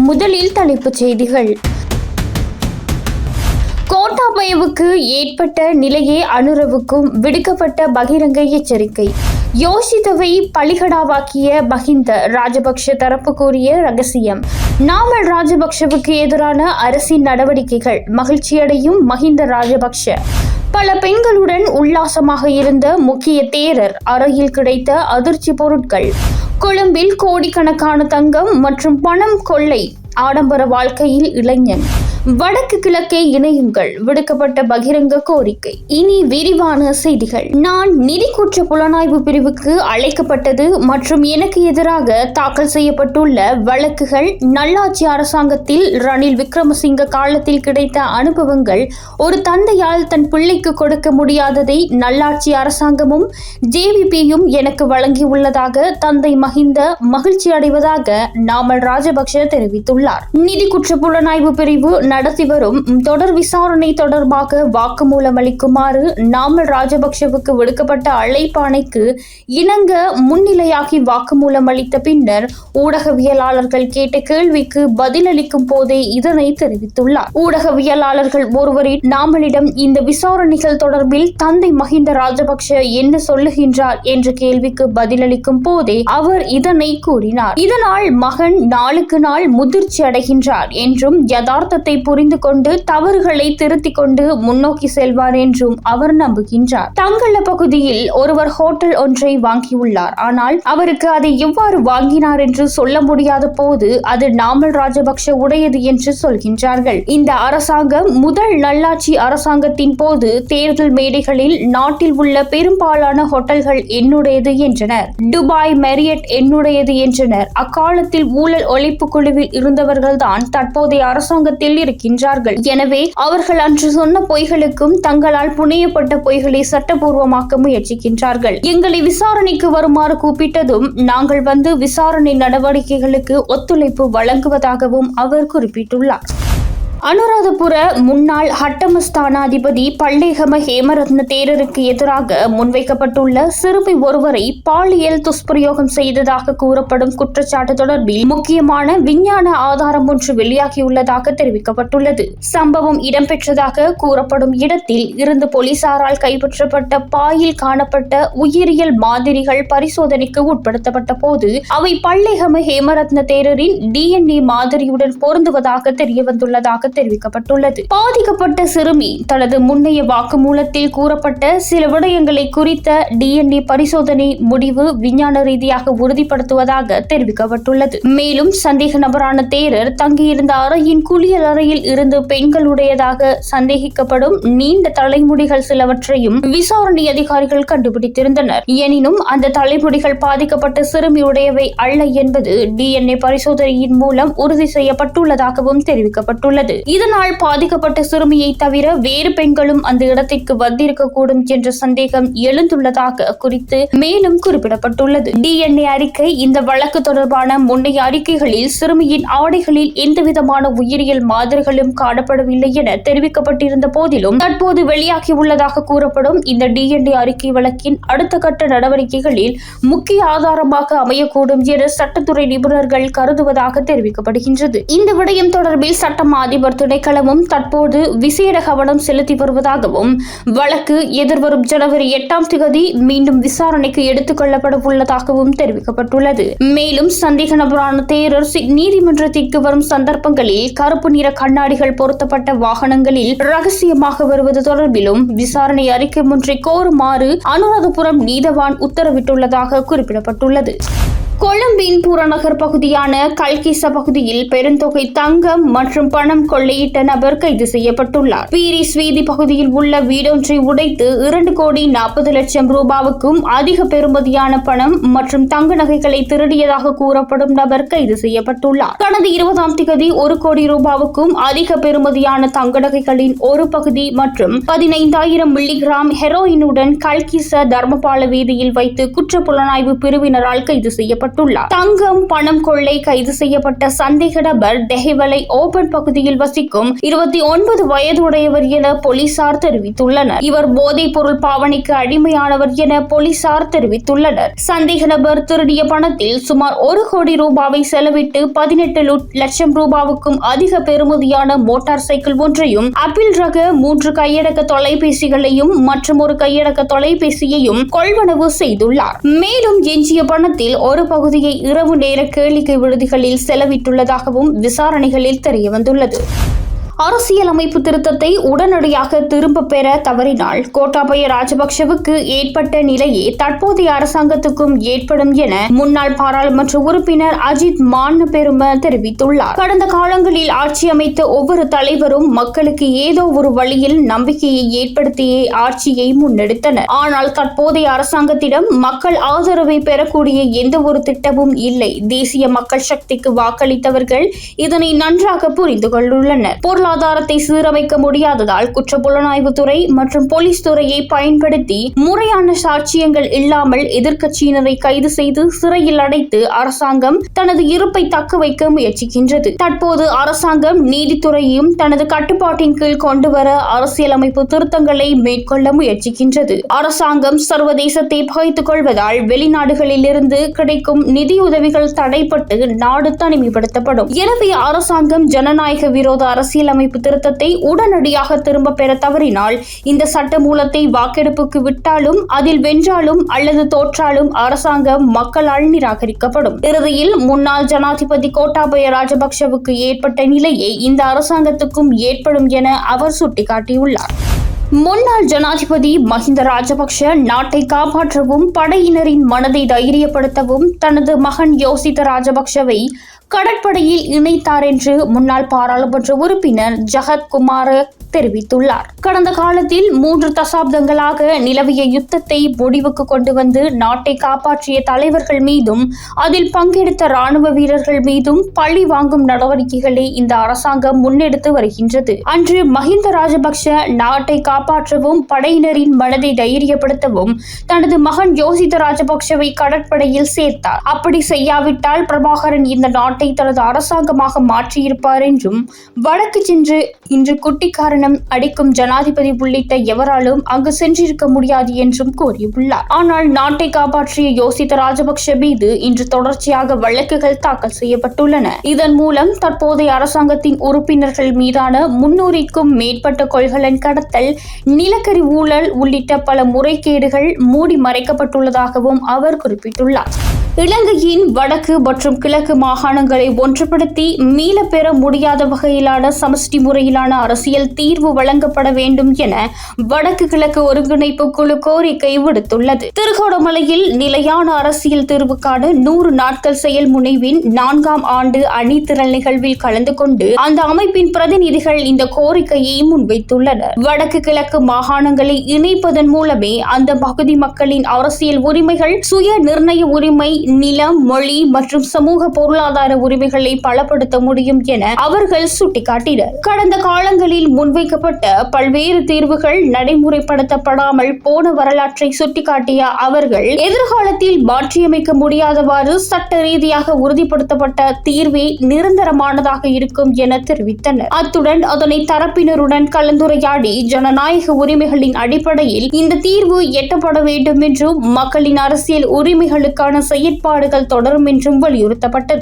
முதலில் தலைப்புச் செய்திகள். கோட்டாபயவுக்கு ஏற்பட்ட நிலையே அனுரவுக்கும் விடுக்கப்பட்ட பகிரங்க எச்சரிக்கை. யோஷிதவை பலிகடாவாக்கிய மஹிந்த ராஜபக்ஷ தரப்பு கூறிய ரகசியம். நாமல் ராஜபக்ஷவுக்கு எதிரான அரசின் நடவடிக்கைகள் மகிழ்ச்சியடையும் மஹிந்த ராஜபக்ஷ. பல பெண்களுடன் உல்லாசமாக இருந்த முக்கிய தேரர் அறையில் கிடைத்த அதிர்ச்சி பொருட்கள். கொழும்பில் கோடிக்கணக்கான தங்கம் மற்றும் பணம் கொள்ளை. ஆடம்பர வாழ்க்கையில் இளைஞன். வடக்கு கிழக்கே இணையுங்கள், விடுக்கப்பட்ட பகிரங்க கோரிக்கை. இனி விரிவான செய்திகள். நான் நிதி குற்ற புலனாய்வு பிரிவுக்கு அழைக்கப்பட்டது மற்றும் எனக்கு எதிராக தாக்கல் செய்யப்பட்டுள்ள வழக்குகள் நல்லாட்சி அரசாங்கத்தில் ரணில் விக்ரமசிங்க காலத்தில் கிடைத்த அனுபவங்கள் ஒரு தந்தையால் தன் பிள்ளைக்கு கொடுக்க முடியாததை நல்லாட்சி அரசாங்கமும் ஜேவிபியும் எனக்கு வழங்கியுள்ளதாக தந்தை மஹிந்த மகிழ்ச்சி அடைவதாக நாமல் ராஜபக்ஷ தெரிவித்துள்ளார். நிதி குற்ற புலனாய்வு பிரிவு நடத்தி வரும் தொடர் விசாரணை தொடர்பாக வாக்குமூலம் அளிக்குமாறு நாமல் ராஜபக்ஷவுக்கு விடுக்கப்பட்ட அழைப்பாணைக்கு இணங்க முன்னிலையாகி வாக்குமூலம் அளித்த பின்னர் ஊடகவியலாளர்கள் கேட்ட கேள்விக்கு பதிலளிக்கும் போதே இதனை தெரிவித்துள்ளார். ஊடகவியலாளர்கள் ஒருவரின் நாமலிடம் இந்த விசாரணைகள் தொடர்பில் தந்தை மஹிந்த ராஜபக்ஷ என்ன சொல்லுகின்றார் என்ற கேள்விக்கு பதிலளிக்கும் போதே அவர் இதனை கூறினார். இதனால் மகன் நாளுக்கு நாள் முதிர்ச்சி அடைகின்றார் என்றும் யதார்த்தத்தை புரிந்து கொண்டு தவறுகளை திருத்திக் கொண்டு முன்னோக்கி செல்வார் என்றும் அவர் நம்புகின்றார். தங்கள பகுதியில் ஒருவர் ஹோட்டல் ஒன்றை வாங்கியுள்ளார். ஆனால் அவருக்கு அதை எவ்வாறு வாங்கினார் என்று சொல்ல முடியாத போது அது நாமல் ராஜபக்ஷ உடையது என்று சொல்கின்றார்கள். இந்த அரசாங்கம் முதல் நல்லாட்சி அரசாங்கத்தின் போது தேர்தல் மேடைகளில் நாட்டில் உள்ள பெரும்பாலான ஹோட்டல்கள் என்னுடையது என்றனர். துபாய் மேரியட் என்னுடையது என்றனர். அக்காலத்தில் ஊழல் ஒழிப்பு குழுவில் இருந்தவர்கள்தான் தற்போதைய அரசாங்கத்தில் இருக்கின்றார்கள். எனவே அவர்கள் அன்று சொன்ன பொய்களுக்கும் தங்களால் புனையப்பட்ட பொய்களை சட்டபூர்வமாக்க முயற்சிக்கின்றார்கள். எங்களை விசாரணைக்கு வருமாறு கூப்பிட்டதும் நாங்கள் வந்து விசாரணை நடவடிக்கைகளுக்கு ஒத்துழைப்பு வழங்குவதாகவும் அவர் குறிப்பிட்டுள்ளார். அனுராதபுர முன்னாள் ஹட்டமஸ்தானாதிபதி பல்லேகம ஹேமரத்ன தேரருக்கு எதிராக முன்வைக்கப்பட்டுள்ள சிறுமி ஒருவரை பாலியல் துஷ்பிரயோகம் செய்ததாக கூறப்படும் குற்றச்சாட்டு தொடர்பில் முக்கியமான விஞ்ஞான ஆதாரம் ஒன்று வெளியாகியுள்ளதாக தெரிவிக்கப்பட்டுள்ளது. சம்பவம் இடம்பெற்றதாக கூறப்படும் இடத்தில் இருந்து போலீசாரால் கைப்பற்றப்பட்ட பாயில் காணப்பட்ட உயிரியல் மாதிரிகள் பரிசோதனைக்கு உட்படுத்தப்பட்ட போது அவை பல்லேகம ஹேமரத்ன தேரரின் DNA மாதிரியுடன் பொருந்துவதாக தெரியவந்துள்ளதாக தெரிவிக்கப்பட்டுள்ளது. பாதிக்கப்பட்ட சிறுமி தனது முன்னைய வாக்குமூலத்தில் கூறப்பட்ட சில விடயங்களை குறித்த DNA பரிசோதனை முடிவு விஞ்ஞான ரீதியாக உறுதிப்படுத்துவதாக தெரிவிக்கப்பட்டுள்ளது. மேலும் சந்தேக நபரான தேரர் தங்கியிருந்த அறையின் குளியல் அறையில் இருந்து பெண்களுடையதாக சந்தேகிக்கப்படும் நீண்ட தலைமுடிகள் சிலவற்றையும் விசாரணை அதிகாரிகள் கண்டுபிடித்திருந்தனர். எனினும் அந்த தலைமுடிகள் பாதிக்கப்பட்ட சிறுமியுடையவை அல்ல என்பது DNA பரிசோதனையின் மூலம் உறுதி செய்யப்பட்டுள்ளதாகவும் தெரிவிக்கப்பட்டுள்ளது. இதனால் பாதிக்கப்பட்ட சிறுமியை தவிர வேறு பெண்களும் அந்த இடத்திற்கு வந்திருக்கக்கூடும் என்ற சந்தேகம் எழுந்துள்ளதாக குறித்து மேலும் குறிப்பிடப்பட்டுள்ளது. DNA அறிக்கை இந்த வழக்கு தொடர்பான முன்னைய அறிக்கைகளில் சிறுமியின் ஆடைகளில் எந்தவிதமான உயிரியல் மாதிரிகளும் காணப்படவில்லை என தெரிவிக்கப்பட்டிருந்த போதிலும் தற்போது வெளியாகியுள்ளதாக கூறப்படும் இந்த DNA அறிக்கை வழக்கின் அடுத்த கட்ட நடவடிக்கைகளில் முக்கிய ஆதாரமாக அமையக்கூடும் என சட்டத்துறை நிபுணர்கள் கருதுவதாக தெரிவிக்கப்படுகின்றது. இந்த விடயம் தொடர்பில் சட்டம் அதிபர் திணைக்களமும் தற்போது விசேட கவனம் செலுத்தி வருவதாகவும் வழக்கு எதிர்வரும் ஜனவரி 8ஆம் தேதி மீண்டும் விசாரணைக்கு எடுத்துக் கொள்ளப்பட உள்ளதாகவும் தெரிவிக்கப்பட்டுள்ளது. மேலும் சந்தேக நபரான தேரர் நீதிமன்றத்திற்கு வரும் சந்தர்ப்பங்களில் கருப்பு நிற கண்ணாடிகள் பொருத்தப்பட்ட வாகனங்களில் ரகசியமாக வருவது தொடர்பிலும் விசாரணை அறிக்கை ஒன்றை கோருமாறு அனுராதபுரம் நீதவான் உத்தரவிட்டுள்ளதாக குறிப்பிடப்பட்டுள்ளது. கொழும்பின் புறநகர் பகுதியான கல்கிச பகுதியில் பெருந்தொகை தங்கம் மற்றும் பணம் கொள்ளையிட்ட நபர் கைது செய்யப்பட்டுள்ளார். பீரிஸ் வீதி பகுதியில் உள்ள வீடொன்றை உடைத்து 2,40,00,000 ரூபாவுக்கும் அதிக பெறுமதியான பணம் மற்றும் தங்க நகைகளை திருடியதாக கூறப்படும் நபர் கைது செய்யப்பட்டுள்ளார். கடந்த 20ஆம் தேதி 1 கோடி ரூபாவுக்கும் அதிக பெறுமதியான தங்க நகைகளின் ஒரு பகுதி மற்றும் 15,000 மில்லிகிராம் ஹெரோயினுடன் கல்கிச தர்மபால வீதியில் வைத்து குற்ற புலனாய்வு பிரிவினரால் கைது செய்யப்பட்டார். செய்யப்பட்டுள்ளார். தங்கம் பணம் கொள்ளை கைது செய்யப்பட்ட சந்தேக நபர் தெஹிவலை ஓபன் பகுதியில் வசிக்கும் 29 வயதுடையவர் என போலீசார் தெரிவித்துள்ளனர். இவர் போதைப் பொருள் பாவனைக்கு அடிமையானவர் என போலீசார் தெரிவித்துள்ளனர். சந்தேக நபர் திருடிய பணத்தில் சுமார் 1 கோடி ரூபாவை செலவிட்டு 18 லட்சம் ரூபாவுக்கும் அதிக பெறுமதியான மோட்டார் சைக்கிள் ஒன்றையும், ஆப்பிள் ரக 3 கையடக்க தொலைபேசிகளையும் மற்றும் ஒரு கையடக்க தொலைபேசியையும் கொள்வனவு செய்துள்ளார். மேலும் எஞ்சிய பணத்தில் ஒரு பகுதியை இரவு நேர கேளிக்கை விடுதிகளில் செலவிட்டுள்ளதாகவும் விசாரணைகளில் தெரியவந்துள்ளது. அரசியலமைப்பு திருத்தத்தை உடனடியாக திரும்ப பெற தவறினால் கோட்டாபய ராஜபக்சவுக்கு ஏற்பட்ட நிலையே தற்போதைய அரசாங்கத்துக்கும் ஏற்படும் என முன்னாள் பாராளுமன்ற உறுப்பினர் அஜித் மான்னபெரும தெரிவித்துள்ளார். கடந்த காலங்களில் ஆட்சி அமைத்த ஒவ்வொரு தலைவரும் மக்களுக்கு ஏதோ ஒரு வழியில் நம்பிக்கையை ஏற்படுத்தியே ஆட்சியை முன்னெடுத்தனர். ஆனால் தற்போதைய அரசாங்கத்திடம் மக்கள் ஆதரவை பெறக்கூடிய எந்த ஒரு திட்டமும் இல்லை. தேசிய மக்கள் சக்திக்கு வாக்களித்தவர்கள் இதனை நன்றாக புரிந்து கொண்டுள்ளனர். பொருளாதாரத்தை சீரமைக்க முடியாததால் குற்றப்புலனாய்வுத்துறை மற்றும் போலீஸ் துறையை பயன்படுத்தி முறையான சாட்சியங்கள் இல்லாமல் எதிர்க்கட்சியினரை கைது செய்து சிறையில் அடைத்து அரசாங்கம் தனது இருப்பை தக்க வைக்க முயற்சிக்கின்றது. தற்போது அரசாங்கம் நீதித்துறையையும் தனது கட்டுப்பாட்டின் கீழ் கொண்டுவர அரசியலமைப்பு திருத்தங்களை மேற்கொள்ள முயற்சிக்கின்றது. அரசாங்கம் சர்வதேசத்தை பகைத்துக் கொள்வதால் வெளிநாடுகளில் இருந்து கிடைக்கும் நிதியுதவிகள் தடைப்பட்டு நாடு தனிமைப்படுத்தப்படும். எனவே அரசாங்கம் ஜனநாயக விரோத அரசியலமைப்பு திருத்தத்தை உடனடியாக திரும்ப பெற தவறினால் இந்த சட்ட மூலத்தை வாக்கெடுப்புக்கு விட்டாலும் அதில் வென்றாலும் அல்லது தோற்றாலும் அரசாங்கம் மக்களால் நிராகரிக்கப்படும். இறுதியில் முன்னாள் ஜனாதிபதி கோட்டாபய ராஜபக்சவுக்கு ஏற்பட்ட நிலையே இந்த அரசாங்கத்துக்கும் ஏற்படும் என அவர் சுட்டிக்காட்டியுள்ளார். முன்னாள் ஜனாதிபதி மஹிந்த ராஜபக்ஷ நாட்டை காப்பாற்றவும் படையினரின் மனதை தைரியப்படுத்தவும் தனது மகன் யோசித்த ராஜபக்ஷவை கடற்படையில் இணைத்தார் என்று முன்னாள் பாராளுமன்ற உறுப்பினர் ஜகத் குமார தெரிவித்துள்ளார். கடந்த காலத்தில் 3 தசாப்தங்களாக நிலவிய யுத்தத்தை முடிவுக்கு கொண்டு வந்து நாட்டை காப்பாற்றிய தலைவர்கள் மீதும் அதில் பங்கெடுத்த ராணுவ வீரர்கள் மீதும் பழி வாங்கும் நடவடிக்கைகளை இந்த அரசாங்கம் முன்னெடுத்து வருகின்றது. அன்று மஹிந்த ராஜபக்ஷ நாட்டை காப்பாற்றவும் படையினரின் மனதை தைரியப்படுத்தவும் தனது மகன் யோசித்த ராஜபக்ஷவை கடற்படையில் சேர்த்தார். அப்படி செய்யாவிட்டால் பிரபாகரன் இந்த நாட்டை தனது அரசாங்கமாக மாற்றியிருப்பார் என்றும், வடக்கு சென்று இன்று குட்டிக்காரன் அடிக்கும் ஜனாதிபதி உள்ளிட்ட எவராலும் அங்கு சென்றிருக்க முடியாது என்றும் கூறியுள்ளார். ஆனால் நாட்டை காப்பாற்றிய யோசித்த ராஜபக்ஷ மீது இன்று தொடர்ச்சியாக வழக்குகள் தாக்கல் செய்யப்பட்டுள்ளன. இதன் மூலம் தற்போதைய அரசாங்கத்தின் உறுப்பினர்கள் மீதான 300க்கும் மேற்பட்ட கொள்கலன் கடத்தல், நிலக்கரி ஊழல் உள்ளிட்ட பல முறைகேடுகள் மூடி மறைக்கப்பட்டுள்ளதாகவும் அவர் குறிப்பிட்டுள்ளார். இலங்கையின் வடக்கு மற்றும் கிழக்கு மாகாணங்களை ஒன்றுபடுத்தி மீளப்பெற முடியாத வகையிலான சமஷ்டி முறையிலான அரசியல் தீர்வு வழங்கப்பட வேண்டும் என வடக்கு கிழக்கு ஒருங்கிணைப்பு குழு கோரிக்கை விடுத்துள்ளது. திருகோணமலையில் நிலையான அரசியல் தீர்வுக்கான 100 நாட்கள் செயல்முனைவின் 4ஆம் ஆண்டு அணிதிரள் நிகழ்வில் கலந்து கொண்டு அந்த அமைப்பின் பிரதிநிதிகள் இந்த கோரிக்கையை முன்வைத்துள்ளனர். வடக்கு கிழக்கு மாகாணங்களை இணைப்பதன் மூலமே அந்த பகுதி மக்களின் அரசியல் உரிமைகள், சுய நிர்ணய உரிமை, நிலம், மொழி மற்றும் சமூக பொருளாதார உரிமைகளை பலப்படுத்த முடியும் என அவர்கள் சுட்டிக்காட்டினர். கடந்த காலங்களில் முன்வைக்கப்பட்ட பல்வேறு தீர்வுகள் நடைமுறைப்படுத்தப்படாமல் போன வரலாற்றை சுட்டிக்காட்டிய அவர்கள் எதிர்காலத்தில் மாற்றியமைக்க முடியாதவாறு சட்ட ரீதியாக உறுதிப்படுத்தப்பட்ட தீர்வே நிரந்தரமானதாக இருக்கும் என தெரிவித்தனர். அத்துடன் அதனை தரப்பினருடன் கலந்துரையாடி ஜனநாயக உரிமைகளின் அடிப்படையில் இந்த தீர்வு எட்டப்பட வேண்டும் என்றும், மக்களின் அரசியல் உரிமைகளுக்கான செயற்பாடுகள் தொடரும் என்றும் வலியுறுத்தப்பட்டது.